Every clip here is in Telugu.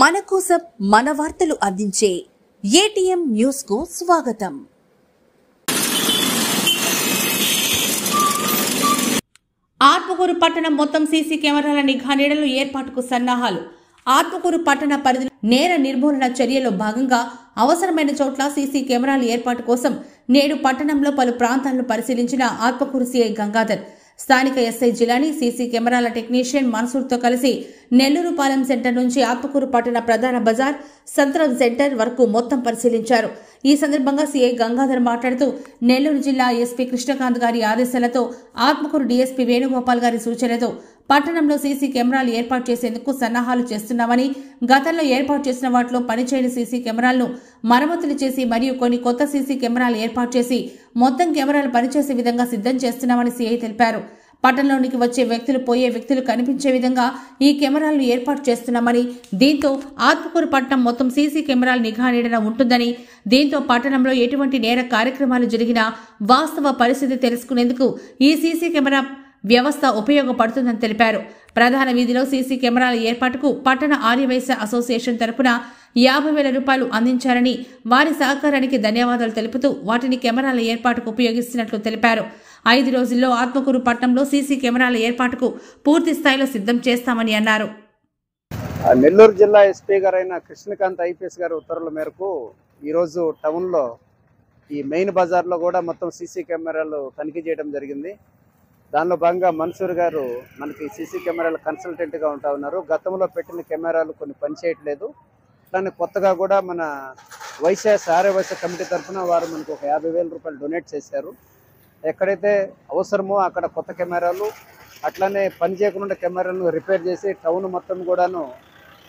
మన కోసం మన వార్తలు అందించే ఏటీఎం న్యూస్ కు స్వాగతం. ఆత్మకూరు పట్టణం మొత్తం సీసీ కెమెరాల నిఘా నీడలు ఏర్పాటుకు సన్నాహాలు. ఆత్మకూరు పట్టణ పరిధిలో నేర నిర్మూలన చర్యలో భాగంగా అవసరమైన చోట్ల సీసీ కెమెరాల ఏర్పాటు కోసం నేడు పట్టణంలో పలు ప్రాంతాలను పరిశీలించిన ఆత్మకూరు సీఐ గంగాధర్, స్థానిక ఎస్ఐ జిలానీ సీసీ కెమెరాల టెక్నీషియన్ మన్సూర్తో కలిసి నెల్లూరుపాలెం సెంటర్ నుంచి ఆత్మకూరు పట్టణ ప్రధాన బజార్, సంత్రం సెంటర్ వరకు మొత్తం పరిశీలించారు. ఈ సందర్భంగా సీఐ గంగాధర్ మాట్లాడుతూ, నెల్లూరు జిల్లా ఎస్పీ కృష్ణకాంత్ గారి ఆదేశాలతో, ఆత్మకూరు డీఎస్పీ వేణుగోపాల్ గారి సూచనలతో పట్టణంలో సీసీ కెమెరాలు ఏర్పాటు చేసేందుకు సన్నాహాలు చేస్తున్నామని, గతంలో ఏర్పాటు చేసిన వాటిలో పనిచేయని సీసీ కెమెరాలను మరమ్మతులు చేసి మరియు కొన్ని కొత్త సీసీ కెమెరాలు ఏర్పాటు చేసి మొత్తం కెమెరాలు పనిచేసే విధంగా సిద్ధం చేస్తున్నామని సీఐ తెలిపారు. పట్టణంలోనికి వచ్చే వ్యక్తులు, పోయే వ్యక్తులు కనిపించే విధంగా ఈ కెమెరాలను ఏర్పాటు చేస్తున్నామని, దీంతో ఆత్మకూరు పట్టణం మొత్తం సీసీ కెమెరాల నిఘా నీడన ఉంటుందని, దీంతో పట్టణంలో ఎటువంటి నేర కార్యక్రమాలు జరిగినా వాస్తవ పరిస్థితి తెలుసుకునేందుకు ఈ సీసీ కెమెరా వ్యవస్థ ఉపయోగపడుతుందని తెలిపారు. ప్రధాన వీధిలో సీసీ కెమెరాల ఏర్పాటుకు పట్టణ ఆర్యవైశ్య అసోసియేషన్ తరపున 50,000 రూపాయలు అందించారని, వారి సహకారానికి ధన్యవాదాలు తెలుపుతూ వాటిని కెమెరాల ఏర్పాటుకు ఉపయోగిస్తున్నట్లు తెలిపారు. 5 రోజుల్లో ఆత్మకూరు పట్టణంలో సీసీ కెమెరాల ఏర్పాటుకు పూర్తి స్థాయిలో సిద్ధం చేస్తామని అన్నారు. నెల్లూరు జిల్లా ఎస్పీ గారైన కృష్ణకాంత్ ఐపీఎస్ గారి ఉత్తర్వుల మేరకు ఈరోజు టౌన్లో ఈ మెయిన్ బజార్లో కూడా మొత్తం సీసీ కెమెరాలు తనిఖీ చేయడం జరిగింది. దానిలో భాగంగా మన్సూర్ గారు మనకి సీసీ కెమెరాల కన్సల్టెంట్గా ఉంటా ఉన్నారు. గతంలో పెట్టిన కెమెరాలు కొన్ని పనిచేయట్లేదు. అట్లానే కొత్తగా కూడా మన ఆర్యవైశ్య కమిటీ తరఫున వారు మనకు ఒక 50,000 రూపాయలు డొనేట్ చేశారు. ఎక్కడైతే అవసరమో అక్కడ కొత్త కెమెరాలు, అట్లానే పని చేయకుండా కెమెరాలను రిపేర్ చేసి టౌన్ మొత్తం కూడాను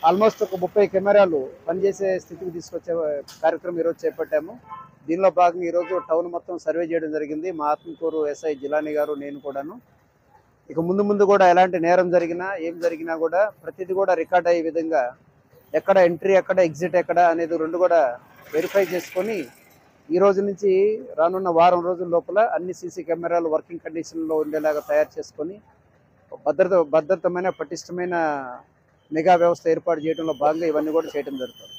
ఆల్మోస్ట్ ఒక 30 కెమెరాలు పనిచేసే స్థితికి తీసుకొచ్చే కార్యక్రమం ఈరోజు చేపట్టాము. దీనిలో భాగంగా ఈరోజు టౌన్ మొత్తం సర్వే చేయడం జరిగింది. మా ఆత్మకూరు ఎస్ఐ జిలానీ గారు, నేను కూడాను. ఇక ముందు కూడా ఎలాంటి నేరం జరిగినా, ఏం జరిగినా కూడా ప్రతిదీ కూడా రికార్డ్ అయ్యే విధంగా ఎక్కడ ఎంట్రీ, ఎక్కడ ఎగ్జిట్ ఎక్కడ అనేది రెండు కూడా వెరిఫై చేసుకొని ఈ రోజు నుంచి రానున్న వారం రోజుల లోపల అన్ని సీసీ కెమెరాలు వర్కింగ్ కండిషన్లో ఉండేలాగా తయారు చేసుకొని భద్రతమైన పటిష్టమైన నిఘా వ్యవస్థ ఏర్పాటు చేయడంలో భాగంగా ఇవన్నీ కూడా చేయడం జరుగుతుంది.